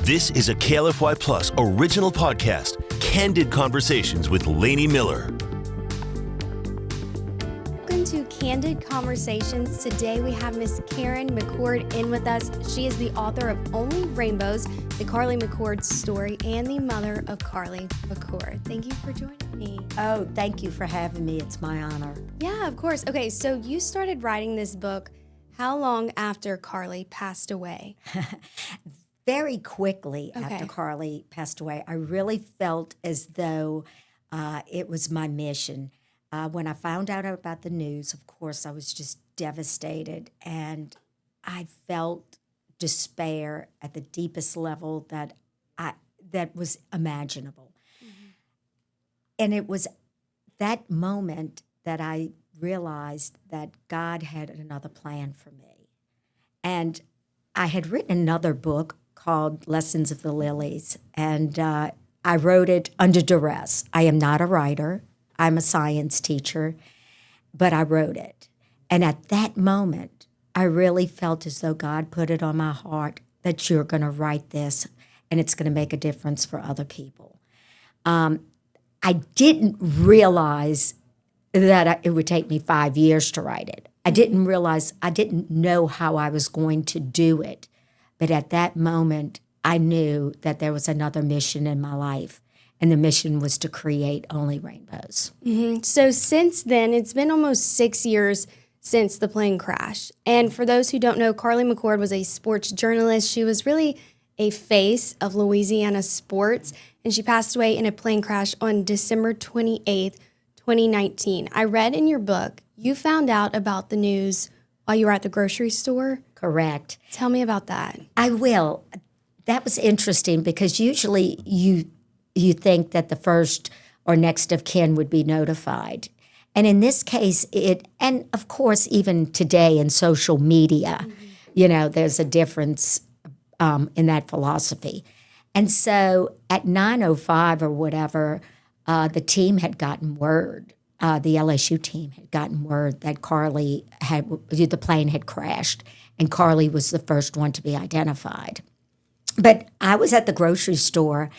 This is a KLFY Plus original podcast, Candid Conversations with Lainey Miller. Welcome to Candid Conversations. Today we have Miss Karen McCord in with us. She is the author of Only Rainbows, the Carly McCord story, and the mother of Carly McCord. Thank you for joining me. Oh, thank you for having me. It's my honor. Yeah, of course. Okay, so you started writing this book how long after Carly passed away? Very quickly after Carly passed away, I really felt as though it was my mission. When I found out about the news, of course, I was just devastated, and I felt despair at the deepest level that was imaginable. Mm-hmm. And it was that moment that I realized that God had another plan for me. And I had written another book called Lessons of the Lilies, and I wrote it under duress. I am not a writer. I'm a science teacher, but I wrote it. And at that moment, I really felt as though God put it on my heart that you're going to write this, and it's going to make a difference for other people. I didn't realize that it would take me 5 years to write it. I didn't know how I was going to do it. But at that moment, I knew that there was another mission in my life, and the mission was to create Only Rainbows. Mm-hmm. So since then, it's been almost 6 years since the plane crash. And for those who don't know, Carly McCord was a sports journalist. She was really a face of Louisiana sports, and she passed away in a plane crash on December 28th, 2019. I read in your book, you found out about the news while you were at the grocery store. Correct. Tell me about that. I will. That was interesting because usually you think that the first or next of kin would be notified. And in this case, and of course, even today in social media, there's a difference in that philosophy. And so at 9:05 or whatever, the team had gotten word. The LSU team had gotten word that the plane had crashed, and Carly was the first one to be identified. But I was at the grocery store,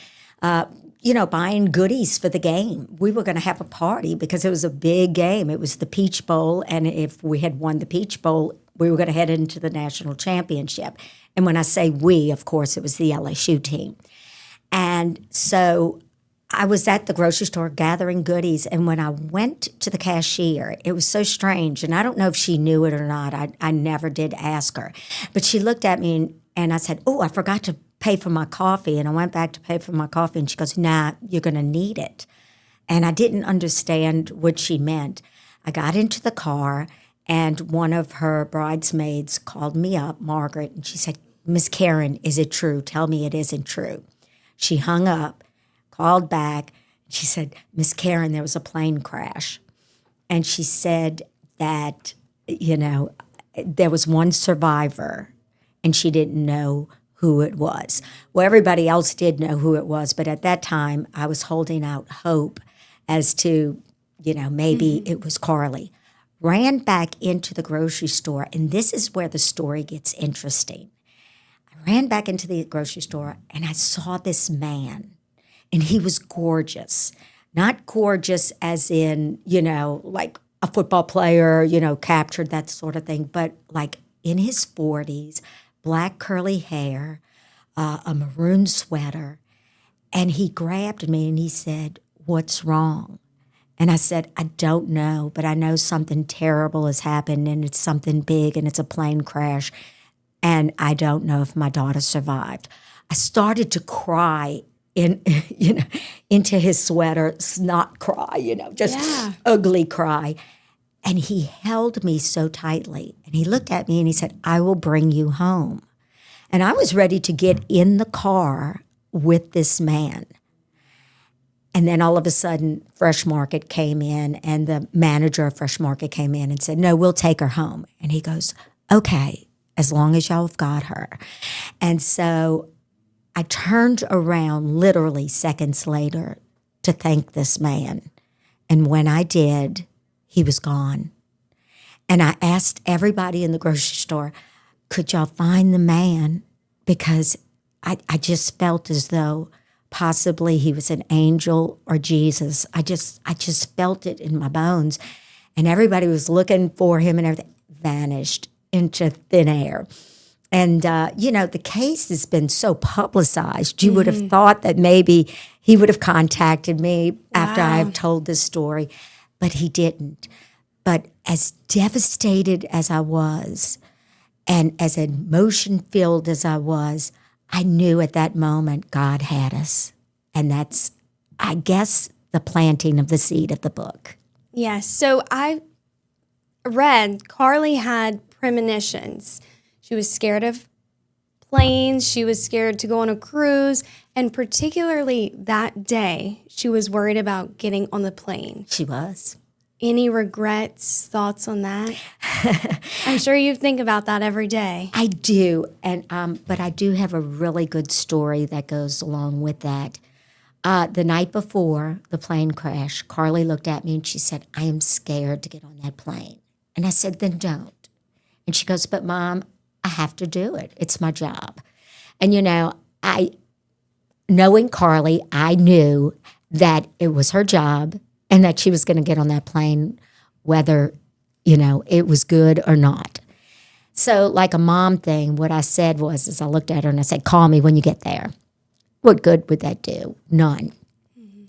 buying goodies for the game. We were going to have a party because it was a big game. It was the Peach Bowl, and if we had won the Peach Bowl, we were going to head into the national championship. And when I say we, of course, it was the LSU team. And so I was at the grocery store gathering goodies, and when I went to the cashier, it was so strange, and I don't know if she knew it or not. I never did ask her. But she looked at me, and I said, I forgot to pay for my coffee, and I went back to pay for my coffee, and she goes, nah, you're going to need it. And I didn't understand what she meant. I got into the car, and one of her bridesmaids called me up, Margaret, and she said, Miss Karen, is it true? Tell me it isn't true. She hung up, called back. She said, Miss Karen, there was a plane crash. And she said that, there was one survivor, and she didn't know who it was. Well, everybody else did know who it was, but at that time, I was holding out hope as to, maybe it was Carly. Ran back into the grocery store, and this is where the story gets interesting. I ran back into the grocery store, and I saw this man. And he was gorgeous, not gorgeous as in, like a football player, captured, that sort of thing, but like in his 40s, black curly hair, a maroon sweater. And he grabbed me and he said, what's wrong? And I said, I don't know, but I know something terrible has happened, and it's something big, and it's a plane crash. And I don't know if my daughter survived. I started to cry into his sweater, snot cry, ugly cry. And he held me so tightly. And he looked at me and he said, I will bring you home. And I was ready to get in the car with this man. And then all of a sudden, Fresh Market came in, and the manager of Fresh Market came in and said, no, we'll take her home. And he goes, okay, as long as y'all have got her. And so I turned around literally seconds later to thank this man. And when I did, he was gone. And I asked everybody in the grocery store, could y'all find the man? Because I just felt as though possibly he was an angel or Jesus. I just felt it in my bones. And everybody was looking for him and everything vanished into thin air. And, the case has been so publicized. You would have thought that maybe he would have contacted me after I have told this story, but he didn't. But as devastated as I was and as emotion-filled as I was, I knew at that moment God had us. And that's, I guess, the planting of the seed of the book. Yes. So I read Carly had premonitions. She was scared of planes. She was scared to go on a cruise. And particularly that day, she was worried about getting on the plane. She was. Any regrets, thoughts on that? I'm sure you think about that every day. I do. And but I do have a really good story that goes along with that. The night before the plane crash, Carly looked at me and she said, I am scared to get on that plane. And I said, then don't. And she goes, but Mom, I have to do it. It's my job. And, knowing Carly, I knew that it was her job and that she was going to get on that plane, whether, it was good or not. So like a mom thing, what I said was I looked at her and I said, call me when you get there. What good would that do? None. Mm-hmm.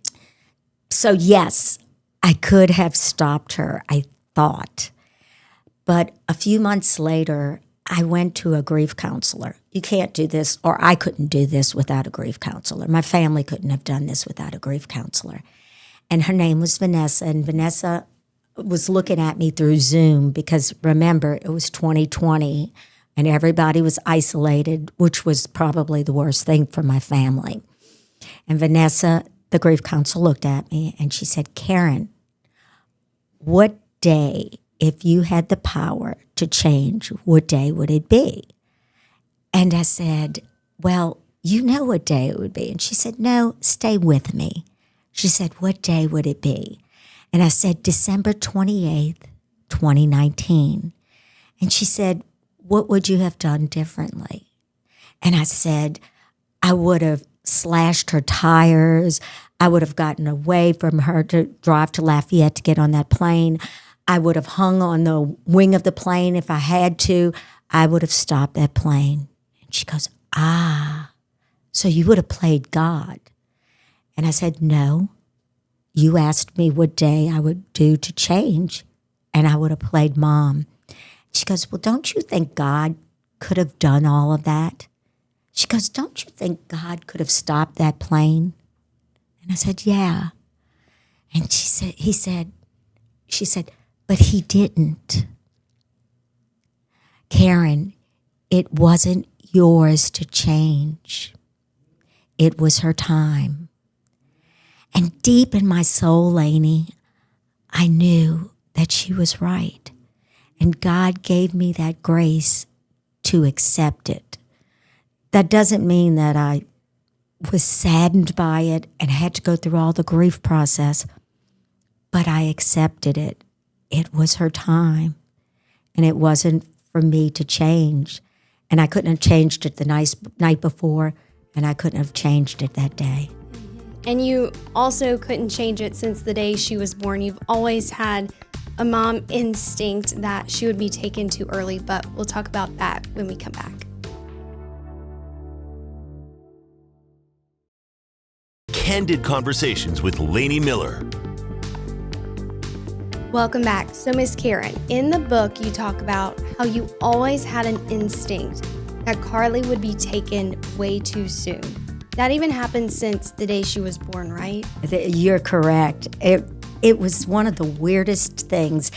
So yes, I could have stopped her, I thought. But a few months later, I went to a grief counselor. You can't do this, or I couldn't do this without a grief counselor. My family couldn't have done this without a grief counselor. And her name was Vanessa, and Vanessa was looking at me through Zoom because, remember, it was 2020, and everybody was isolated, which was probably the worst thing for my family. And Vanessa, the grief counselor, looked at me, and she said, Karen, what day, if you had the power to change, what day would it be? And I said, well, you know what day it would be. And she said, no, stay with me. She said, what day would it be? And I said, December 28th, 2019. And she said, what would you have done differently? And I said, I would have slashed her tires. I would have gotten away from her to drive to Lafayette to get on that plane. I would have hung on the wing of the plane if I had to. I would have stopped that plane. And she goes, so you would have played God. And I said, no. You asked me what day I would do to change, and I would have played Mom. She goes, well, don't you think God could have done all of that? She goes, don't you think God could have stopped that plane? And I said, yeah. And she said, but he didn't. Karen, it wasn't yours to change. It was her time. And deep in my soul, Lainey, I knew that she was right. And God gave me that grace to accept it. That doesn't mean that I was saddened by it and had to go through all the grief process, but I accepted it. It was her time, and it wasn't for me to change. And I couldn't have changed it the night before, and I couldn't have changed it that day. And you also couldn't change it since the day she was born. You've always had a mom instinct that she would be taken too early, but we'll talk about that when we come back. Candid Conversations with Lainey Miller. Welcome back. So, Miss Karen, in the book, you talk about how you always had an instinct that Carly would be taken way too soon. That even happened since the day she was born, right? You're correct. It was one of the weirdest things.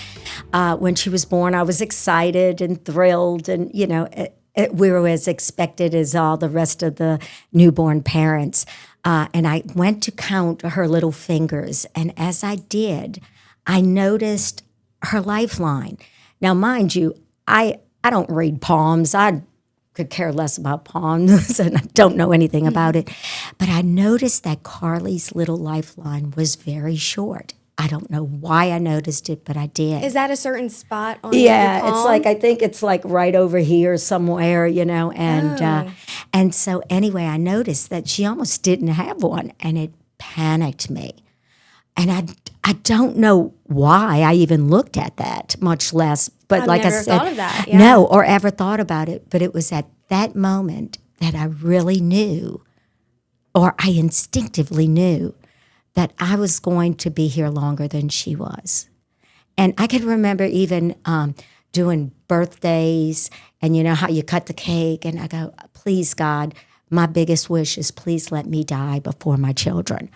When she was born, I was excited and thrilled, and we were as expected as all the rest of the newborn parents. And I went to count her little fingers, and as I did, I noticed her lifeline. Now, mind you, I don't read palms. I could care less about palms, and I don't know anything about it. But I noticed that Carly's little lifeline was very short. I don't know why I noticed it, but I did. Is that a certain spot on your palm? It's like, I think it's like right over here somewhere, and so anyway, I noticed that she almost didn't have one, and it panicked me. And I don't know why I even looked at that, much less, but I've like I never said, thought of that, yeah. no, or ever thought about it, but it was at that moment that I really knew, or I instinctively knew, that I was going to be here longer than she was. And I can remember even doing birthdays, and you know how you cut the cake, and I go, please, God, my biggest wish is please let me die before my children.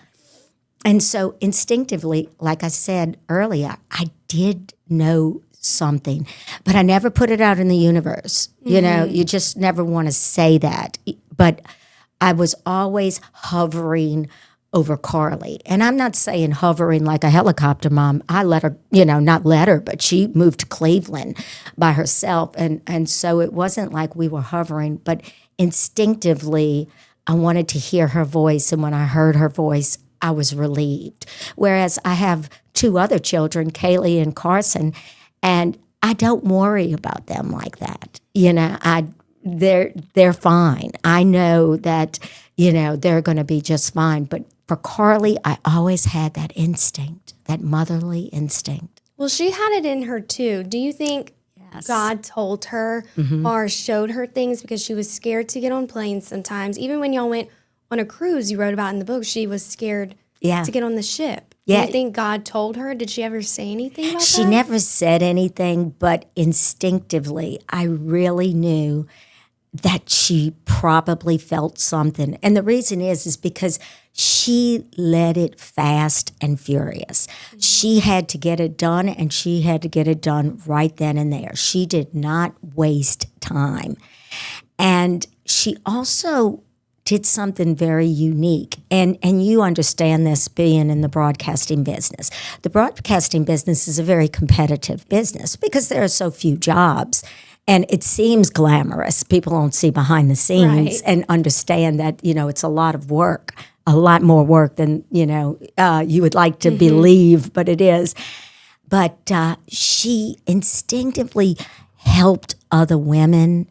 And so instinctively, like I said earlier, I did know something, but I never put it out in the universe. You know, you just never want to say that. But I was always hovering over Carly. And I'm not saying hovering like a helicopter mom. I let her, not let her, but she moved to Cleveland by herself. And so it wasn't like we were hovering, but instinctively, I wanted to hear her voice. And when I heard her voice, I was relieved. Whereas I have 2 other children, Kaylee and Carson, and I don't worry about them like that. They're fine. I know that, they're going to be just fine. But for Carly, I always had that instinct, that motherly instinct. Well, she had it in her too. Do you think God told her or showed her things because she was scared to get on planes sometimes? Even when y'all went on a cruise you wrote about in the book, she was scared to get on the ship. Yeah. Do you think God told her? Did she ever say anything about that? She never said anything, but instinctively, I really knew that she probably felt something. And the reason is because she led it fast and furious. She had to get it done, and she had to get it done right then and there. She did not waste time. And she also did something very unique. And you understand this being in the broadcasting business. The broadcasting business is a very competitive business because there are so few jobs. And it seems glamorous. People don't see behind the scenes and understand that, it's a lot of work, a lot more work than, you would like to believe, but it is. But she instinctively helped other women,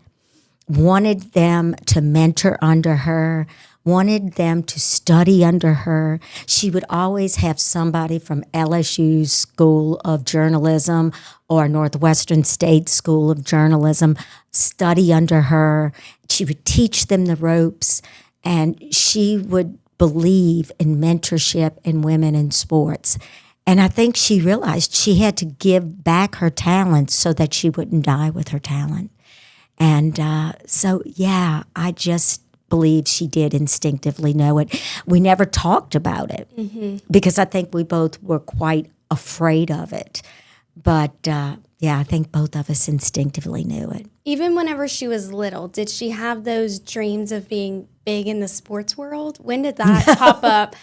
wanted them to mentor under her, wanted them to study under her. She would always have somebody from LSU's School of Journalism or Northwestern State School of Journalism study under her. She would teach them the ropes, and she would believe in mentorship in women in sports. And I think she realized she had to give back her talent so that she wouldn't die with her talent. And I just believe she did instinctively know it. We never talked about it because I think we both were quite afraid of it. But I think both of us instinctively knew it. Even whenever she was little, did she have those dreams of being big in the sports world? When did that pop up?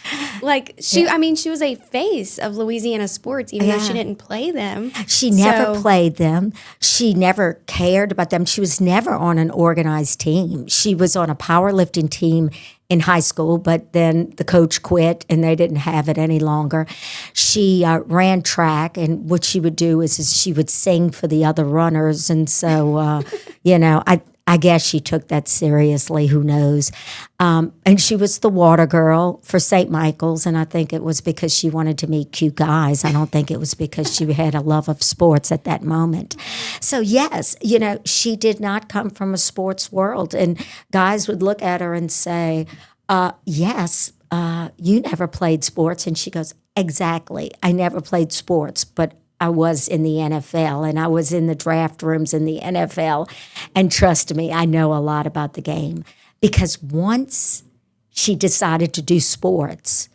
Like she was a face of Louisiana sports, even though she didn't play them. She never played them. She never cared about them. She was never on an organized team. She was on a powerlifting team in high school, but then the coach quit and they didn't have it any longer. She ran track, and what she would do is she would sing for the other runners. And so, I guess she took that seriously. Who knows? And she was the water girl for St. Michael's, and I think it was because she wanted to meet cute guys. I don't think it was because she had a love of sports at that moment. So yes, she did not come from a sports world, and guys would look at her and say, yes, you never played sports. And she goes, exactly. I never played sports, but I was in the NFL, and I was in the draft rooms in the NFL. And trust me, I know a lot about the game, because once she decided to do sports,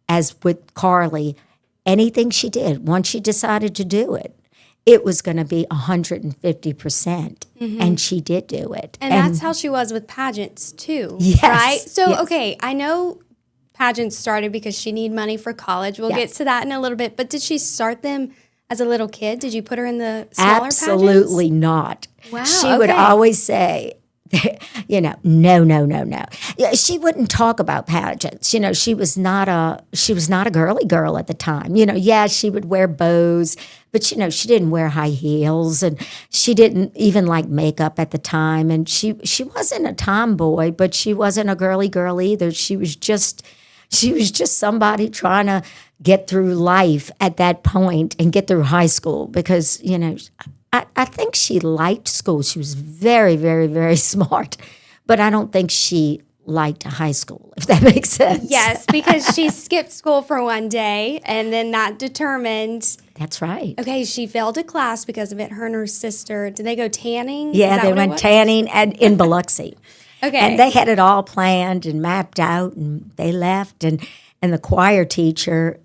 as with Carly, anything she did, once she decided to do it, it was going to be 150%. And she did do it. And that's how she was with pageants too, yes, right? So, yes. Okay, I know pageants started because she needed money for college. We'll get to that in a little bit. But did she start them as a little kid? Did you put her in the smaller Absolutely pageants? not. Wow, She would always say, No, no, no, no. Yeah, she wouldn't talk about pageants. She was not a girly girl at the time. Yeah, she would wear bows, but she didn't wear high heels, and she didn't even like makeup at the time. And she wasn't a tomboy, but she wasn't a girly girl either. She was just somebody trying to get through life at that point and get through high school because I think she liked school. She was very, very, very smart, but I don't think she liked high school, if that makes sense. Yes, because she skipped school for one day and then that determined. That's right. Okay, she failed a class because of it. Her and her sister, did they go tanning? Yeah, they went tanning in Biloxi. Okay. And they had it all planned and mapped out, and they left. And the choir teacher,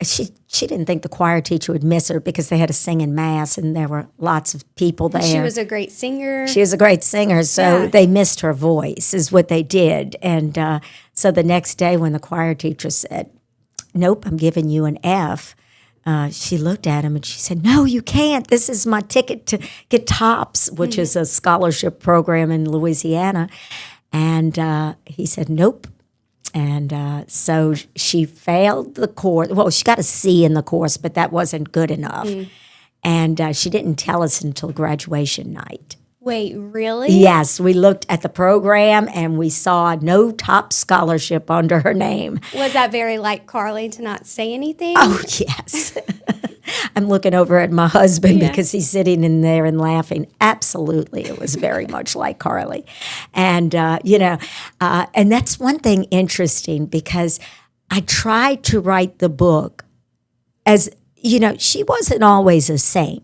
she didn't think the choir teacher would miss her because they had to sing in mass, and there were lots of people there. She was a great singer. She was a great singer, so they missed her voice is what they did. And so the next day when the choir teacher said, "Nope, I'm giving you an F," she looked at him and she said, "No, you can't. This is my ticket to get TOPS," which is a scholarship program in Louisiana. And he said, "Nope." And so she failed the course. Well, she got a C in the course, but that wasn't good enough. And she didn't tell us until graduation night. Wait, really? Yes, we looked at the program and we saw no top scholarship under her name. Was that very like Carly to not say anything? Oh, yes. I'm looking over at my husband because he's sitting in there and laughing. Absolutely, it was very much like Carly. And, and that's one thing interesting because I tried to write the book as, she wasn't always a saint.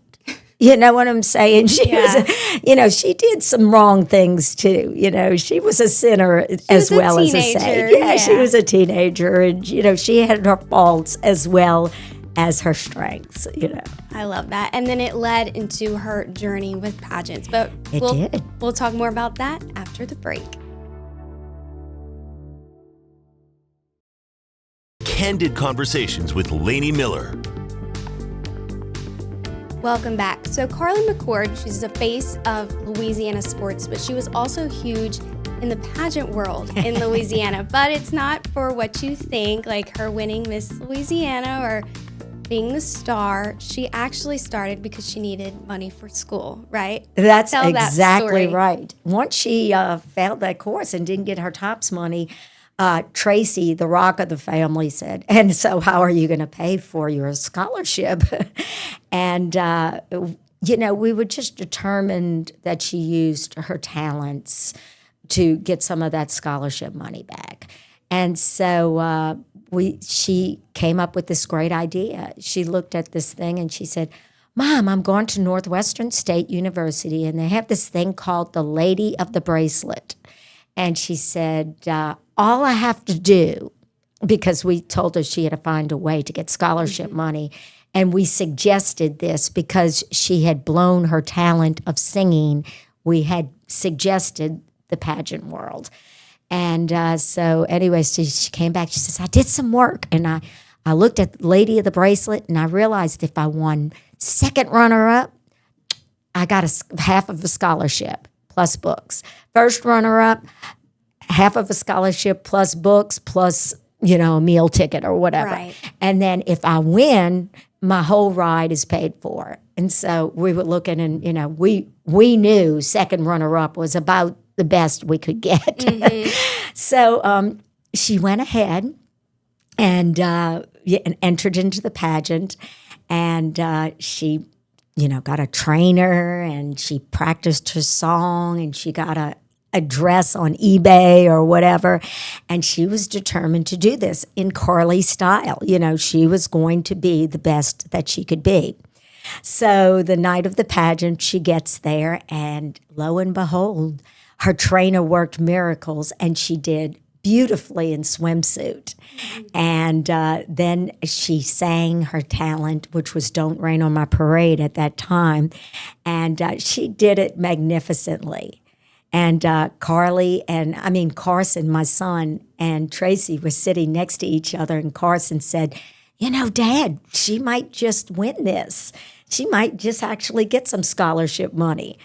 You know what I'm saying? She was, she did some wrong things too. She was a sinner as well as a saint. Yeah, she was a teenager, and she had her faults as well as her strengths. I love that. And then it led into her journey with pageants. But we'll talk more about that after the break. Candid Conversations with Lainey Miller. Welcome back. So Carly McCord, she's the face of Louisiana sports, but she was also huge in the pageant world in Louisiana. But it's not for what you think, like her winning Miss Louisiana or being the star. She actually started because she needed money for school, right? That's exactly right. Once she failed that course and didn't get her TOPS money, Tracy, the rock of the family, said, "And so how are you going to pay for your scholarship?" And, we were just determined that she used her talents to get some of that scholarship money back. And so she came up with this great idea. She looked at this thing and she said, "Mom, I'm going to Northwestern State University, and they have this thing called the Lady of the Bracelet." And she said, all I have to do, because we told her she had to find a way to get scholarship money, and we suggested this because she had blown her talent of singing. We had suggested the pageant world. And so anyway, she came back. She says, "I did some work, and I looked at Lady of the Bracelet, and I realized if I won second runner-up, I got half of a scholarship plus books. First runner-up, half of a scholarship plus books plus, a meal ticket or whatever. Right. And then if I win, my whole ride is paid for." And so we were looking and, we knew second runner-up was about the best we could get. Mm-hmm. So she went ahead and entered into the pageant, and she got a trainer, and she practiced her song, and she got a dress on eBay or whatever. And she was determined to do this in Carly style. She was going to be the best that she could be. So the night of the pageant, she gets there, and lo and behold, her trainer worked miracles, and she did beautifully in swimsuit. And then she sang her talent, which was "Don't Rain on My Parade" at that time. And she did it magnificently. And Carson, my son, and Tracy were sitting next to each other, and Carson said, "Dad, she might just win this. She might just actually get some scholarship money."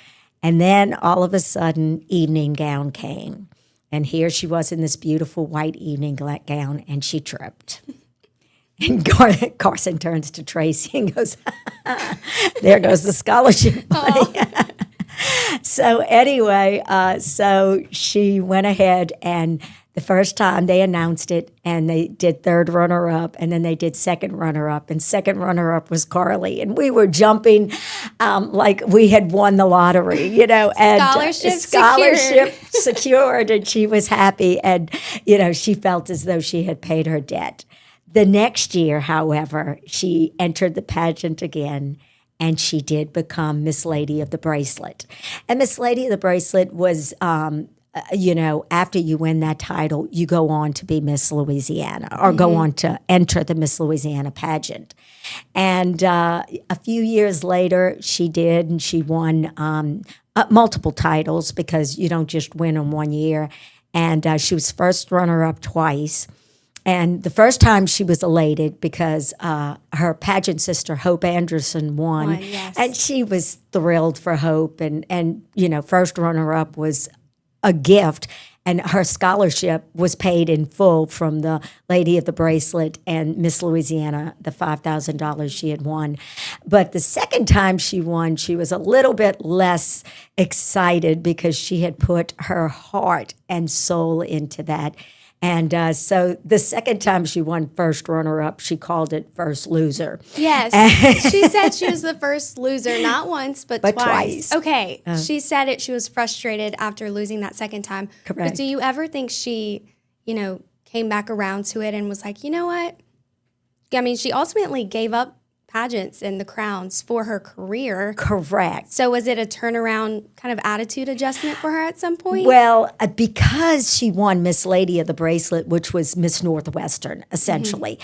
And then all of a sudden, evening gown came. And here she was in this beautiful white evening gown, and she tripped. And Carson turns to Tracy and goes, there goes the scholarship money. So anyway, so she went ahead, and the first time they announced it, and they did third runner-up, and then they did second runner-up, and second runner-up was Carly. And we were jumping like we had won the lottery, you know. And scholarship secured, and she was happy. And, you know, she felt as though she had paid her debt. The next year, however, she entered the pageant again, and she did become Miss Lady of the Bracelet. And Miss Lady of the Bracelet was, you know, after you win that title, you go on to be Miss Louisiana or go on to enter the Miss Louisiana pageant. And a few years later, she did, and she won multiple titles because you don't just win in 1 year. And she was first runner-up twice. And the first time she was elated because her pageant sister, Hope Anderson, won. Yes. And she was thrilled for Hope. And you know, first runner-up was a gift. And her scholarship was paid in full from the Lady of the Bracelet and Miss Louisiana, the $5,000 she had won. But the second time she won, she was a little bit less excited because she had put her heart and soul into that. And so the second time she won first runner-up, she called it first loser. Yes. She said she was the first loser, not once, but twice. Okay. She said she was frustrated after losing that second time. Correct. But do you ever think she, you know, came back around to it and was like, you know what? I mean, she ultimately gave up pageants and the crowns for her career. Correct. So was it a turnaround kind of attitude adjustment for her at some point? Well, because she won Miss Lady of the Bracelet, which was Miss Northwestern, essentially,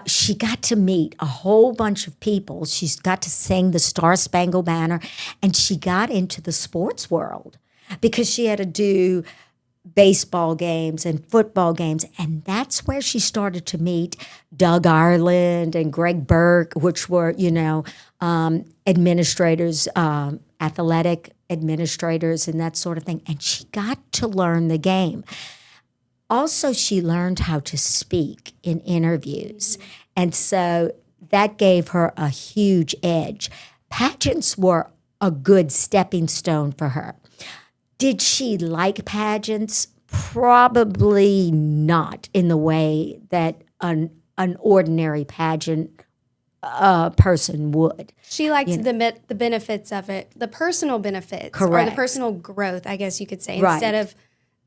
she got to meet a whole bunch of people. She got to sing the Star-Spangled Banner, and she got into the sports world because she had to do baseball games and football games. And that's where she started to meet Doug Ireland and Greg Burke, which were, you know, administrators, athletic administrators and that sort of thing. And she got to learn the game. Also, she learned how to speak in interviews. And so that gave her a huge edge. Pageants were a good stepping stone for her. Did she like pageants? Probably not in the way that an ordinary pageant person would. She liked the benefits of it, the personal benefits, Correct. or the personal growth, I guess you could say, Right. instead of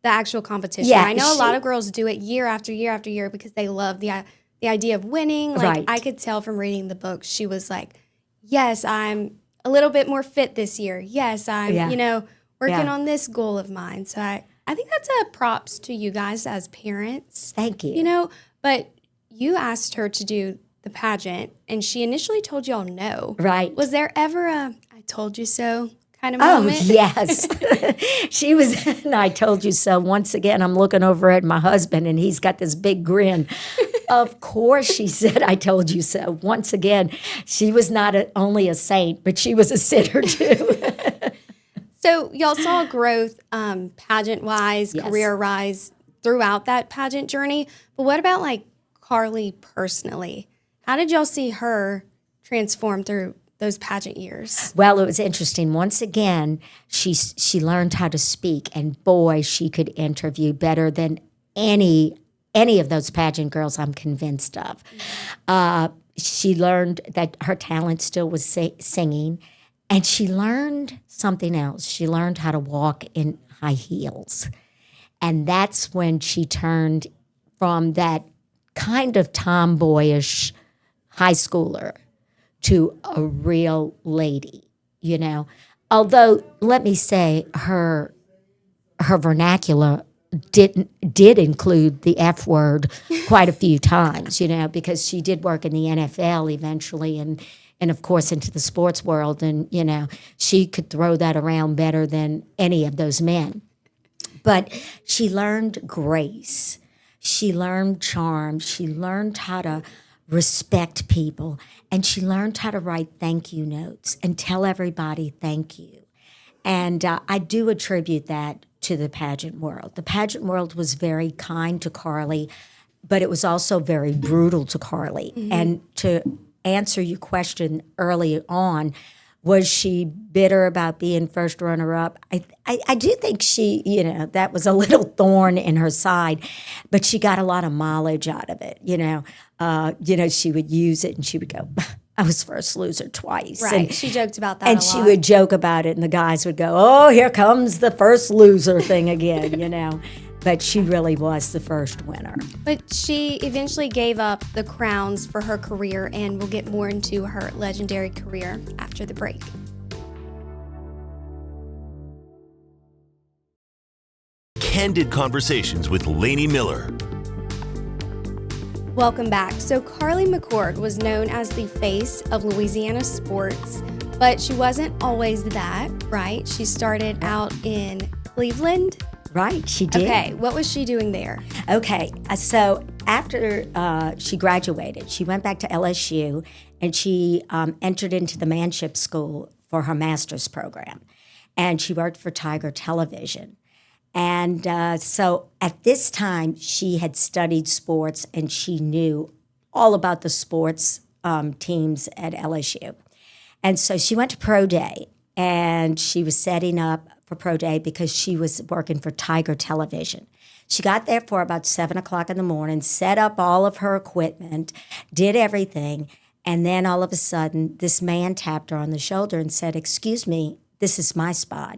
the actual competition. Yeah, I know a lot of girls do it year after year after year because they love the idea of winning. Like Right. I could tell from reading the book, she was like, "Yes, I'm a little bit more fit this year. Yes, I'm Yeah. you know working Yeah. on this goal of mine." So I think that's a props to you guys as parents. Thank you. You know, but you asked her to do the pageant, and she initially told y'all no. Right. Was there ever a "I told you so" kind of Oh, moment? yes. She was, and I told you so. Once again, I'm looking over at my husband, and he's got this big grin. Of course, she said, "I told you so." Once again, she was not only a saint, but she was a sinner too. So y'all saw growth pageant-wise, Yes. career-wise throughout that pageant journey. But what about like Carly personally? How did y'all see her transform through those pageant years? Well, it was interesting. Once again, she learned how to speak, and boy, she could interview better than any of those pageant girls I'm convinced of. She learned that her talent still was singing, and she learned something else. She learned how to walk in high heels. And that's when she turned from that kind of tomboyish high schooler to a real lady, you know. Although, let me say, her vernacular did include the F word quite a few times, you know, because she did work in the NFL eventually and of course into the sports world, and, you know, she could throw that around better than any of those men. But she learned grace. She learned charm. She learned how to respect people, and she learned how to write thank you notes and tell everybody thank you. And I do attribute that to the pageant world. The pageant world was very kind to Carly, but it was also very brutal to Carly. And to answer your question early on, was she bitter about being first runner-up? I do think she, that was a little thorn in her side, but she got a lot of mileage out of it. She would use it and she would go, I was first loser twice. Right. And, She joked about that and a she lot. would joke about it, and the guys would go, oh, here comes the first loser thing again, But she really was the first winner. But she eventually gave up the crowns for her career, and we'll get more into her legendary career after the break. Candid Conversations with Lainey Miller. Welcome back. So Carly McCord was known as the face of Louisiana sports, but she wasn't always that, right? She started out in Cleveland. Right, she did. Okay, what was she doing there? Okay, so after she graduated, she went back to LSU and she entered into the manship school for her master's program. And she worked for Tiger Television. And so at this time, she had studied sports and she knew all about the sports teams at LSU. And so she went to Pro Day and she was setting up for Pro Day because she was working for Tiger Television. She got there for about 7 o'clock in the morning, set up all of her equipment, did everything, and then all of a sudden, this man tapped her on the shoulder and said, "Excuse me, this is my spot."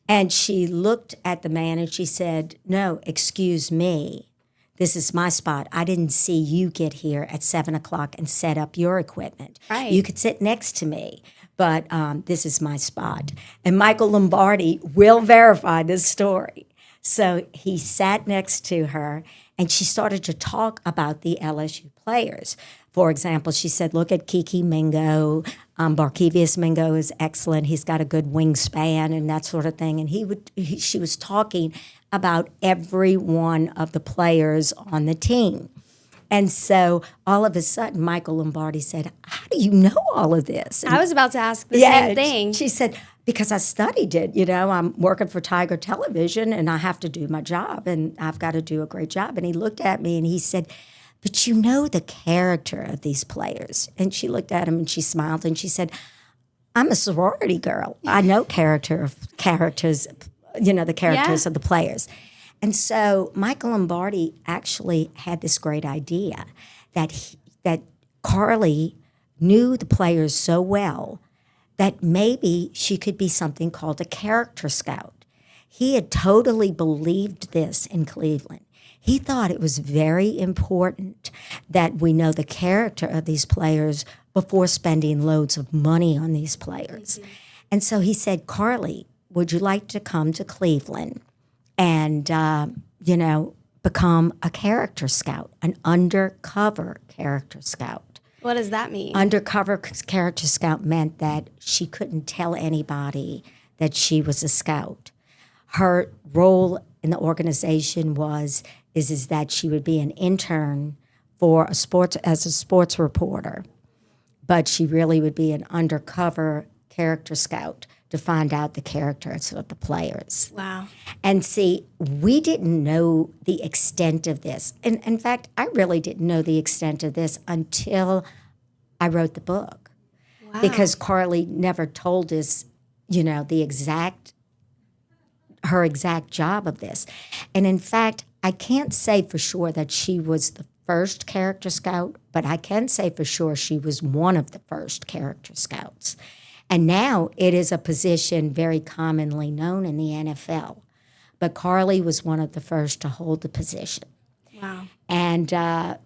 And she looked at the man and she said, "No, excuse me, this is my spot. I didn't see you get here at 7 o'clock and set up your equipment. Right. You could sit next to me, but this is my spot." And Michael Lombardi will verify this story. So he sat next to her and she started to talk about the LSU players. For example, she said, "Look at Kiki Mingo. Barkevius Mingo is excellent. He's got a good wingspan," and that sort of thing. And she was talking about every one of the players on the team. And so all of a sudden, Michael Lombardi said, "How do you know all of this?" And I was about to ask the same thing. she said, "Because I studied it. I'm working for Tiger Television and I have to do my job and I've got to do a great job." And he looked at me and he said, "But you know the character of these players." And she looked at him and she smiled and she said, "I'm a sorority girl. I know the characters of the players." And so Michael Lombardi actually had this great idea that Carly knew the players so well that maybe she could be something called a character scout. He had totally believed this in Cleveland. He thought it was very important that we know the character of these players before spending loads of money on these players. Mm-hmm. And so he said, "Carly, would you like to come to Cleveland and, become a character scout, an undercover character scout?" What does that mean? Undercover character scout meant that she couldn't tell anybody that she was a scout. Her role in the organization is that she would be an intern as a sports reporter, but she really would be an undercover character scout to find out the characters of the players. Wow. And see, we didn't know the extent of this. And in fact, I really didn't know the extent of this until I wrote the book. Wow. Because Carly never told us, her exact job of this. And in fact, I can't say for sure that she was the first character scout, but I can say for sure she was one of the first character scouts. And now it is a position very commonly known in the NFL. But Carly was one of the first to hold the position. Wow. And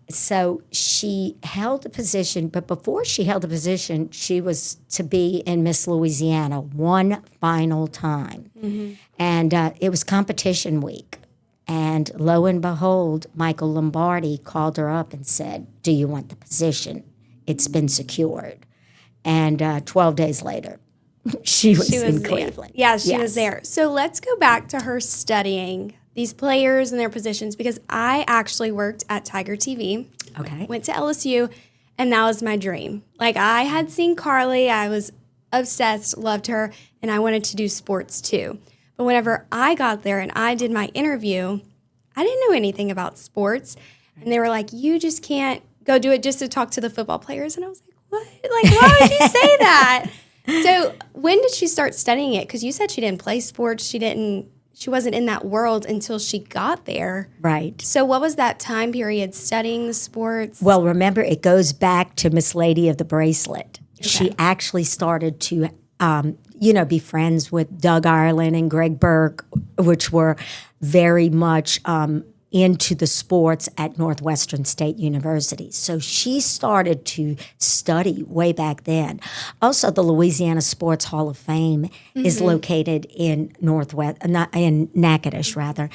so she held the position, but before she held the position, she was to be in Miss Louisiana one final time. Mm-hmm. And it was competition week. And lo and behold, Michael Lombardi called her up and said, "Do you want the position? It's been secured." And 12 days later, she was in Cleveland. Yeah, she was there. So let's go back to her studying these players and their positions, because I actually worked at Tiger TV. Okay. Went to LSU, and that was my dream. Like, I had seen Carly. I was obsessed, loved her, and I wanted to do sports too. But whenever I got there and I did my interview, I didn't know anything about sports. And they were like, you just can't go do it just to talk to the football players. And I was like, what? Like, why would you say that? So when did she start studying it? Because you said she didn't play sports. She wasn't in that world until she got there. Right. So what was that time period studying the sports? Well, remember, it goes back to Miss Lady of the Bracelet. Okay. She actually started to, be friends with Doug Ireland and Greg Burke, which were very much into the sports at Northwestern State University. So she started to study way back then. Also, the Louisiana Sports Hall of Fame is located in in Natchitoches, rather.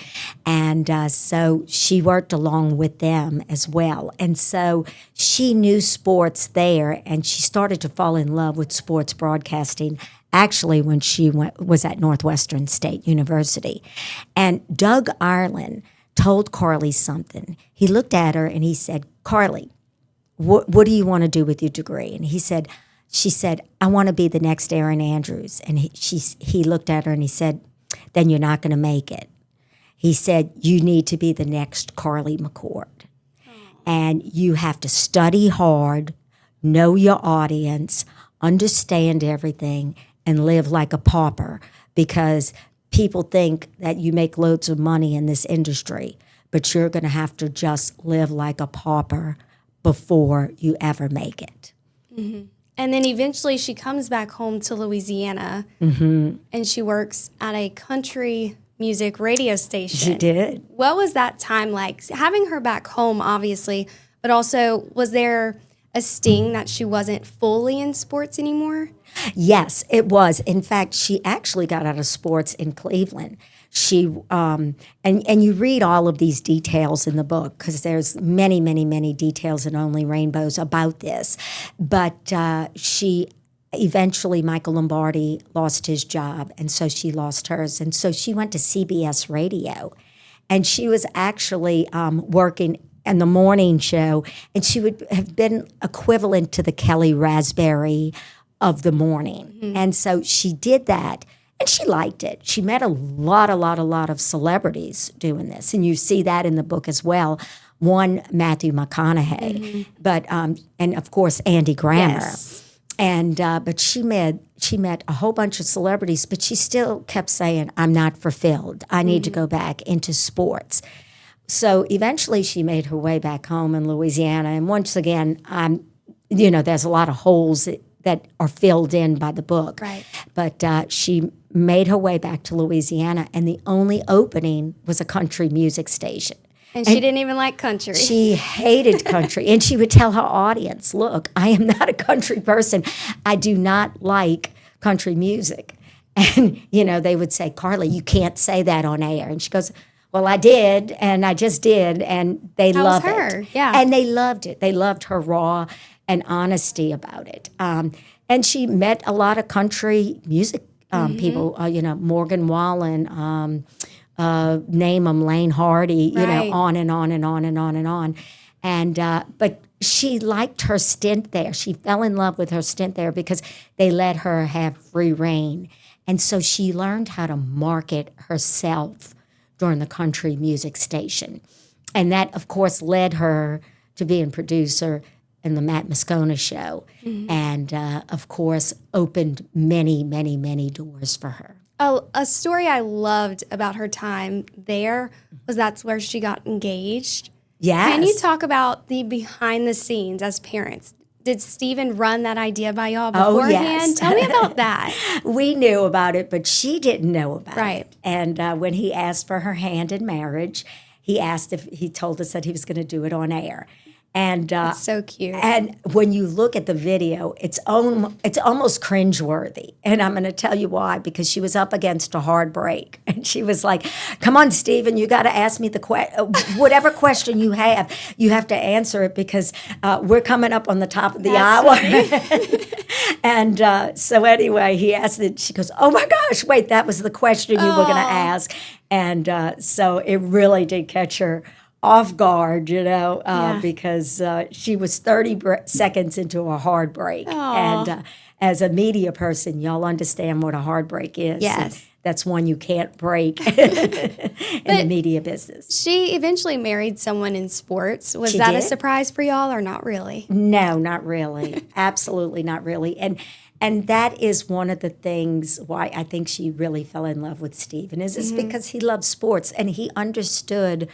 And so she worked along with them as well. And so she knew sports there, and she started to fall in love with sports broadcasting actually when she was at Northwestern State University. And Doug Ireland told Carly something. He looked at her and he said, Carly, what do you want to do with your degree? And she said, I want to be the next Erin Andrews. And he looked at her and he said, then you're not going to make it. He said, you need to be the next Carly McCord. And you have to study hard, know your audience, understand everything, and live like a pauper, because people think that you make loads of money in this industry, but you're going to have to just live like a pauper before you ever make it. Mm-hmm. And then eventually she comes back home to Louisiana, and she works at a country music radio station. She did. What was that time like? Having her back home, obviously, but also was there a sting that she wasn't fully in sports anymore? Yes, it was. In fact, she actually got out of sports in Cleveland. She and you read all of these details in the book, because there's many, many, many details in Only Rainbows about this. But she eventually, Michael Lombardi lost his job, and so she lost hers. And so she went to CBS Radio, and she was actually working in the morning show, and she would have been equivalent to the Kelly Raspberry of the morning. And so she did that, and she liked it. She met a lot of celebrities doing this, and you see that in the book as well. One, Matthew McConaughey, but and of course Andy Grammer. Yes. And but she met a whole bunch of celebrities, but she still kept saying, I'm not fulfilled. I need to go back into sports. So eventually she made her way back home in Louisiana, and once again, there's a lot of holes that are filled in by the book. Right. But she made her way back to Louisiana, and the only opening was a country music station. And she didn't even like country. She hated country. And she would tell her audience, look, I am not a country person. I do not like country music. And, they would say, Carly, you can't say that on air. And she goes, well, I did, and I just did, and they loved it. Yeah. And they loved it. They loved her raw and honesty about it. And she met a lot of country music people, Morgan Wallen, name them, Lane Hardy, Right. On and on and on and on and on. And but she liked her stint there. She fell in love with her stint there because they let her have free reign. And so she learned how to market herself during the country music station. And that, of course, led her to being producer in the Matt Moscona show. And, of course, opened many, many, many doors for her. A story I loved about her time there was that's where she got engaged. Yes. Can you talk about the behind the scenes as parents? Did Stephen run that idea by y'all beforehand? Yes. Tell me about that. We knew about it, but she didn't know about Right. it. And when he asked for her hand in marriage, he told us that he was going to do it on air. And That's so cute. And when you look at the video, it's almost cringeworthy. And I'm going to tell you why, because she was up against a hard break. And she was like, come on, Stephen, you got to ask me whatever question you have to answer it, because we're coming up on the top of the hour. And so anyway, he asked it. She goes, oh, my gosh, wait, that was the question you were going to ask. And so it really did catch her off guard, because she was 30 seconds into a hard break. as a media person, y'all understand what a heartbreak is. Yes. And that's one you can't break in the media business. She eventually married someone in sports. Was She that a did? surprise for y'all or not really? No, not really. Absolutely not really. And that is one of the things why I think she really fell in love with Stephen is because he loved sports and he understood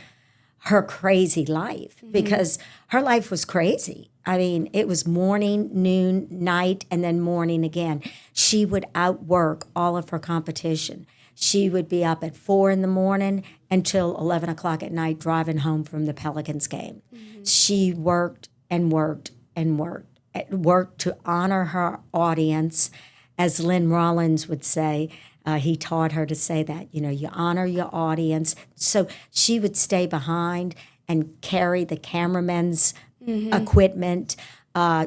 her crazy life because her life was crazy. I mean, it was morning, noon, night, and then morning again. She would outwork all of her competition. She would be up at 4 in the morning until 11 o'clock at night driving home from the Pelicans game. She worked and worked and worked to honor her audience. As Lynn Rollins would say, he taught her to say that, you honor your audience. So she would stay behind and carry the cameraman's equipment.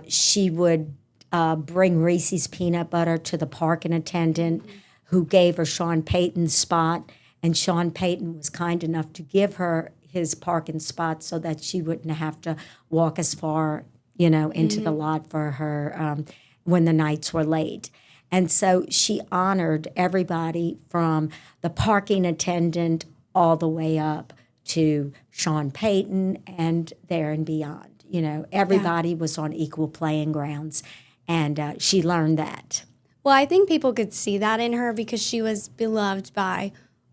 She would bring Reese's peanut butter to the parking attendant who gave her Sean Payton's spot. And Sean Payton was kind enough to give her his parking spot so that she wouldn't have to walk as far, into the lot for her when the nights were late. And so she honored everybody from the parking attendant all the way up to Sean Payton and there and beyond. Everybody was on equal playing grounds, and she learned that. Well, I think people could see that in her because she was beloved by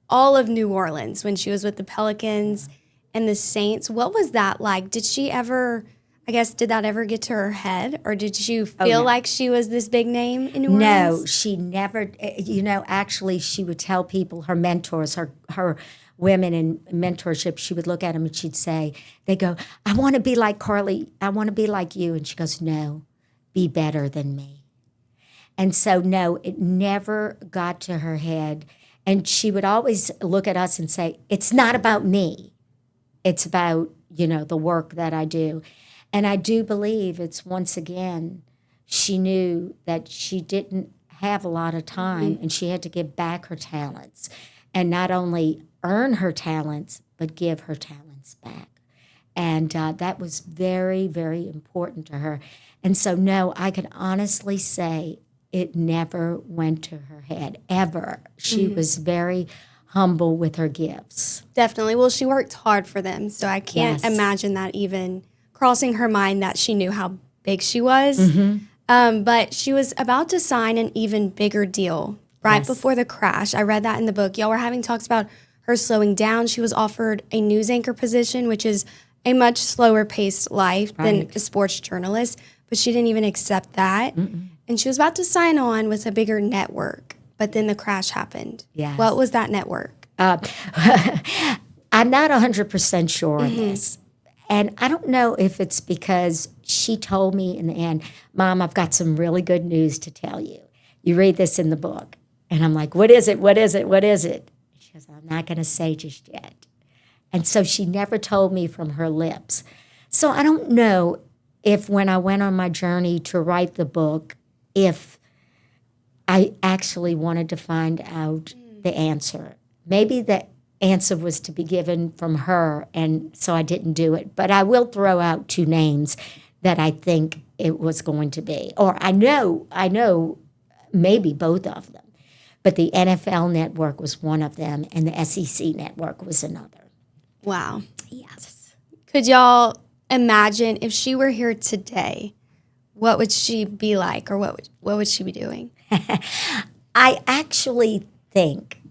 all of New Orleans when she was with the Pelicans and the Saints. What was that like? Did that ever get to her head? Or did you feel like she was this big name in New Orleans? No, she never, actually she would tell people, her mentors, her women in mentorship, she would look at them and she'd say, they go, I want to be like Carly. I want to be like you. And she goes, no, be better than me. And so, no, it never got to her head. And she would always look at us and say, it's not about me. It's about, the work that I do. And I do believe it's, once again, she knew that she didn't have a lot of time and she had to give back her talents and not only earn her talents, but give her talents back. And that was very, very important to her. And so, no, I can honestly say it never went to her head, ever. She was very humble with her gifts. Definitely. Well, she worked hard for them, so I can't imagine that even crossing her mind that she knew how big she was. But she was about to sign an even bigger deal right before the crash. I read that in the book. Y'all were having talks about her slowing down. She was offered a news anchor position, which is a much slower paced life than a sports journalist, but she didn't even accept that. And she was about to sign on with a bigger network, but then the crash happened. Yes. What was that network? I'm not 100% sure on this. And I don't know if it's because she told me in the end, Mom, I've got some really good news to tell you. You read this in the book. And I'm like, what is it? What is it? What is it? She goes, I'm not going to say just yet. And so she never told me from her lips. So I don't know if when I went on my journey to write the book, if I actually wanted to find out the answer. Maybe the answer was to be given from her, and so I didn't do it. But I will throw out 2 names that I think it was going to be. Or I know maybe both of them. But the NFL network was one of them, and the SEC network was another. Wow. Yes. Could y'all imagine if she were here today, what would she be like, or what would she be doing? I actually think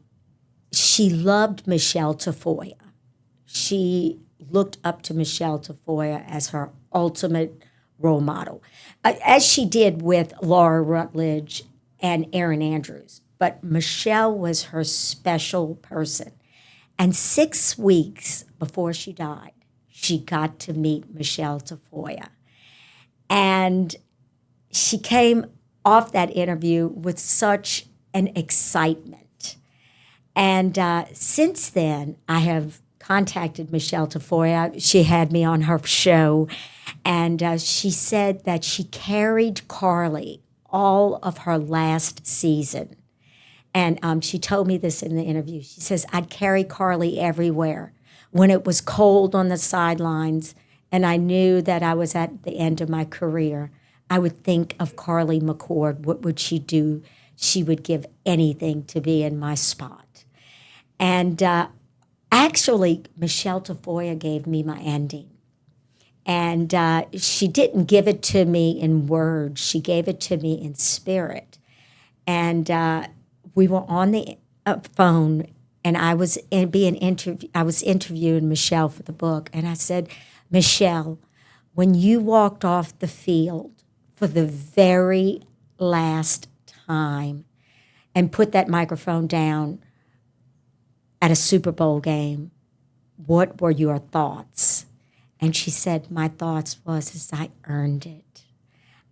she loved Michelle Tafoya. She looked up to Michelle Tafoya as her ultimate role model, as she did with Laura Rutledge and Erin Andrews. But Michelle was her special person. And 6 weeks before she died, she got to meet Michelle Tafoya. And she came off that interview with such an excitement. And since then, I have contacted Michelle Tafoya. She had me on her show. And she said that she carried Carly all of her last season. And she told me this in the interview. She says, I'd carry Carly everywhere. When it was cold on the sidelines and I knew that I was at the end of my career, I would think of Carly McCord. What would she do? She would give anything to be in my spot. And actually, Michelle Tafoya gave me my ending. And she didn't give it to me in words. She gave it to me in spirit. And we were on the phone, and I was interviewing Michelle for the book. And I said, Michelle, when you walked off the field for the very last time and put that microphone down at a Super Bowl game, what were your thoughts? And she said, my thoughts was I earned it.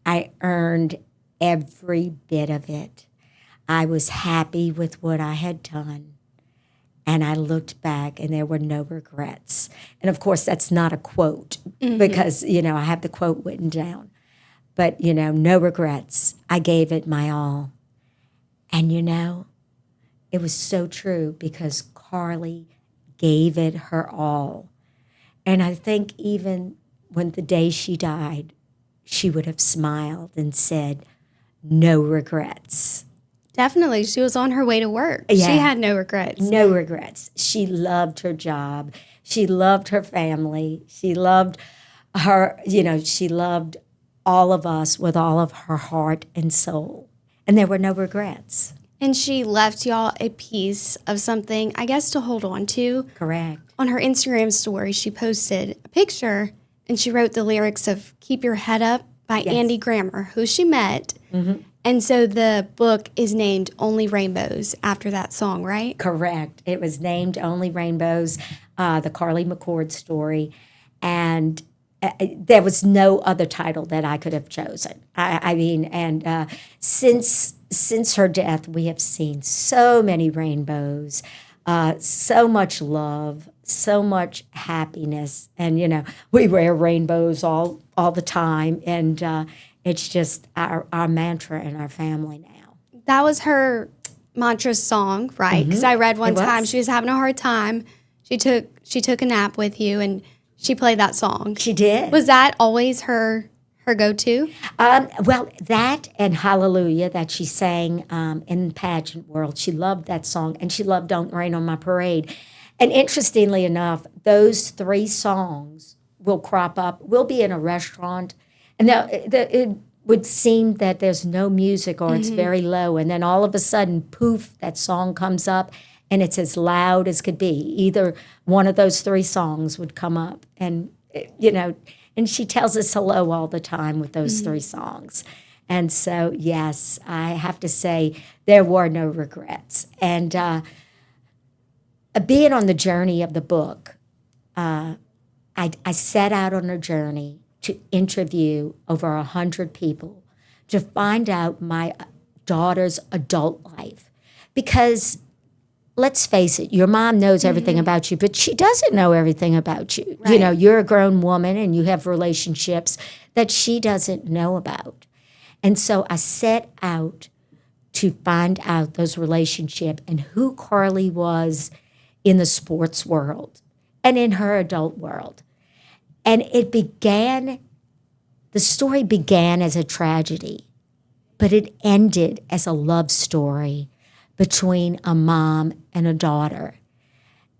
I earned every bit of it. I was happy with what I had done. And I looked back and there were no regrets. And of course, that's not a quote because, I have the quote written down. But, no regrets. I gave it my all. And, it was so true because Carly gave it her all. And I think even when the day she died, she would have smiled and said, no regrets. Definitely. She was on her way to work. Yeah. She had no regrets. No regrets. She loved her job. She loved her family. She loved she loved all of us with all of her heart and soul. And there were no regrets. And she left y'all a piece of something, I guess, to hold on to. Correct. On her Instagram story, she posted a picture, and she wrote the lyrics of Keep Your Head Up by Andy Grammer, who she met. Mm-hmm. And so the book is named Only Rainbows after that song, right? Correct. It was named Only Rainbows, the Carly McCord story. And there was no other title that I could have chosen. Since her death, we have seen so many rainbows, so much love, so much happiness. And, we wear rainbows all the time. And it's just our mantra in our family now. That was her mantra song, right? Because I read one time she was having a hard time. She took a nap with you, and she played that song. She did. Was that always her go-to? Well, that and Hallelujah that she sang in the pageant world. She loved that song, and she loved Don't Rain on My Parade. And interestingly enough, those three songs will crop up. We'll be in a restaurant, and it would seem that there's no music or it's very low, and then all of a sudden, poof, that song comes up, and it's as loud as could be. Either one of those three songs would come up, and and she tells us hello all the time with those three songs. And so, yes, I have to say there were no regrets. And being on the journey of the book, I set out on a journey to interview over 100 people to find out my daughter's adult life. Because let's face it, your mom knows everything about you, but she doesn't know everything about you. Right. You're a grown woman and you have relationships that she doesn't know about. And so I set out to find out those relationships and who Carly was in the sports world and in her adult world. And the story began as a tragedy, but it ended as a love story between a mom and a daughter.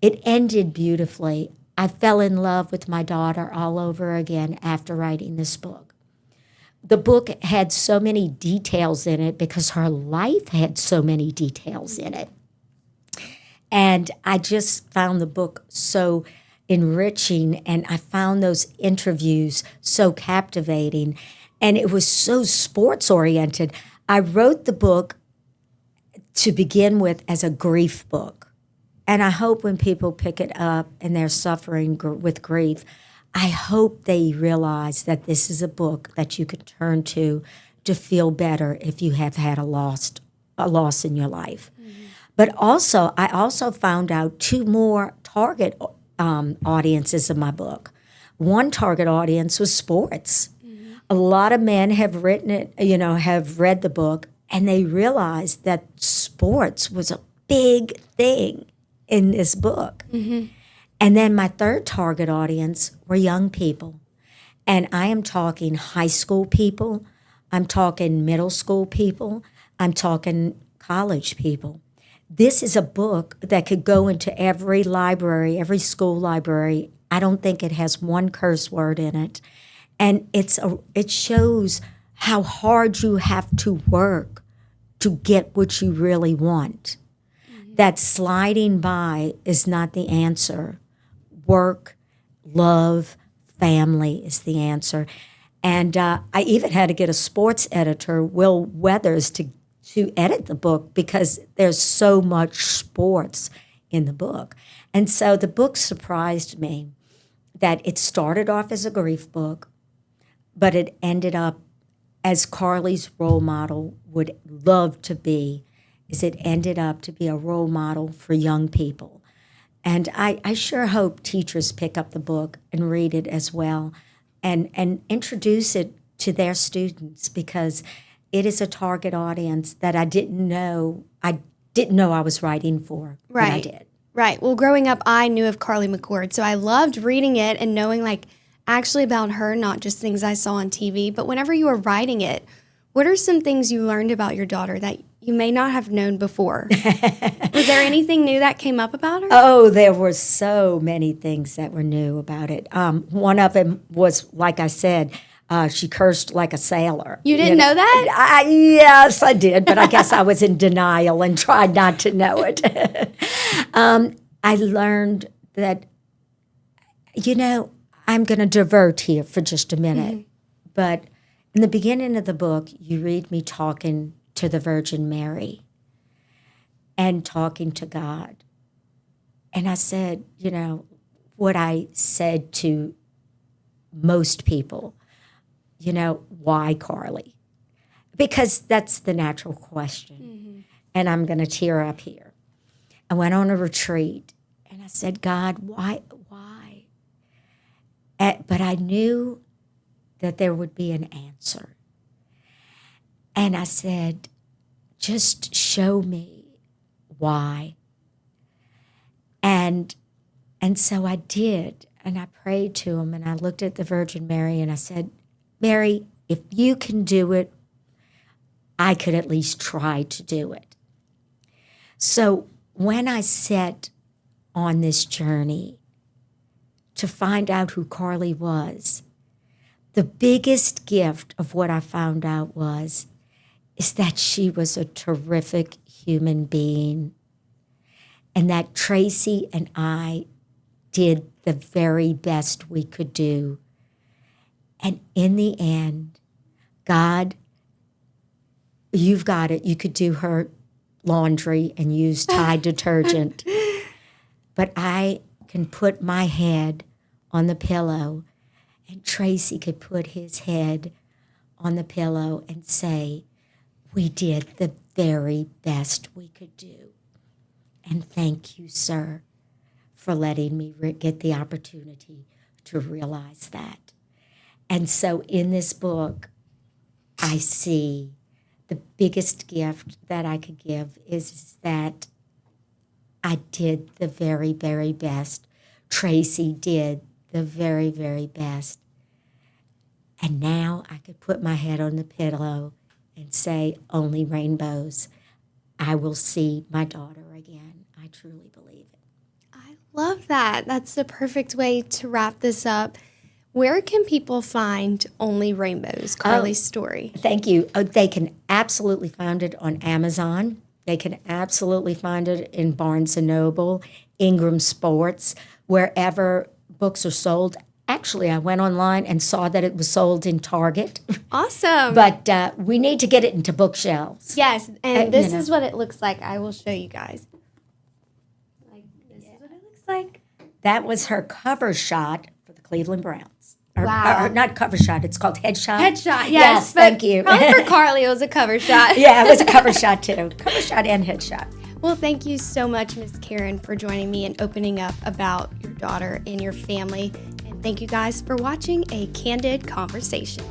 It ended beautifully. I fell in love with my daughter all over again after writing this book. The book had so many details in it because her life had so many details in it. And I just found the book so enriching, and I found those interviews so captivating, and it was so sports-oriented. I wrote the book to begin with as a grief book, and I hope when people pick it up and they're suffering with grief, I hope they realize that this is a book that you can turn to feel better if you have had a loss in your life. Mm-hmm. But also, I also found out two more target audiences of my book. One target audience was sports. Mm-hmm. A lot of men have written it, have read the book, and they realized that sports was a big thing in this book. Mm-hmm. And then my third target audience were young people. And I am talking high school people, I'm talking middle school people. I'm talking college people. This is a book that could go into every library, every school library. I don't think it has one curse word in it. And it shows how hard you have to work to get what you really want. That sliding by is not the answer. Work, love, family is the answer. And I even had to get a sports editor, Will Weathers, to edit the book because there's so much sports in the book. And so the book surprised me that it started off as a grief book, but it ended up as Carly's role model would love to be, is it ended up to be a role model for young people. And I sure hope teachers pick up the book and read it as well and introduce it to their students, because it is a target audience that I didn't know I was writing for, Right. but I did. Right. Well, growing up, I knew of Carly McCord, so I loved reading it and knowing actually about her, not just things I saw on TV. But whenever you were writing it, what are some things you learned about your daughter that you may not have known before? Was there anything new that came up about her? Oh, there were so many things that were new about it. One of them was, like I said, she cursed like a sailor. You didn't know that? Yes, I did, but I guess I was in denial and tried not to know it. I learned that, I'm going to divert here for just a minute, but in the beginning of the book, you read me talking to the Virgin Mary and talking to God. And I said, what I said to most people, why Carly? Because that's the natural question. Mm-hmm. And I'm going to tear up here. I went on a retreat and I said, God, why? But I knew that there would be an answer. And I said, just show me why. And so I did. And I prayed to him and I looked at the Virgin Mary and I said, Mary, if you can do it, I could at least try to do it. So when I set on this journey to find out who Carly was, the biggest gift of what I found out is that she was a terrific human being, and that Tracy and I did the very best we could do. And in the end, God, you've got it. You could do her laundry and use Tide detergent. But I can put my head on the pillow, and Tracy could put his head on the pillow and say, we did the very best we could do. And thank you, sir, for letting me get the opportunity to realize that. And so in this book, I see the biggest gift that I could give is that I did the very, very best. Tracy did the very, very best. And now I could put my head on the pillow and say, only rainbows. I will see my daughter again. I truly believe it. I love that. That's the perfect way to wrap this up. Where can people find Only Rainbows, Carly's story? Thank you. They can absolutely find it on Amazon. They can absolutely find it in Barnes & Noble, Ingram Sports, wherever books are sold. Actually, I went online and saw that it was sold in Target. Awesome. But we need to get it into bookshelves. Yes, and this is what it looks like. I will show you guys. This is what it looks like. That was her cover shot for the Cleveland Browns. Wow. Or not cover shot, it's called headshot. Headshot, yes thank you. Probably for Carly, it was a cover shot. Yeah, it was a cover shot too. Cover shot and headshot. Well, thank you so much, Ms. Karen, for joining me and opening up about your daughter and your family. And thank you guys for watching A Candid Conversation.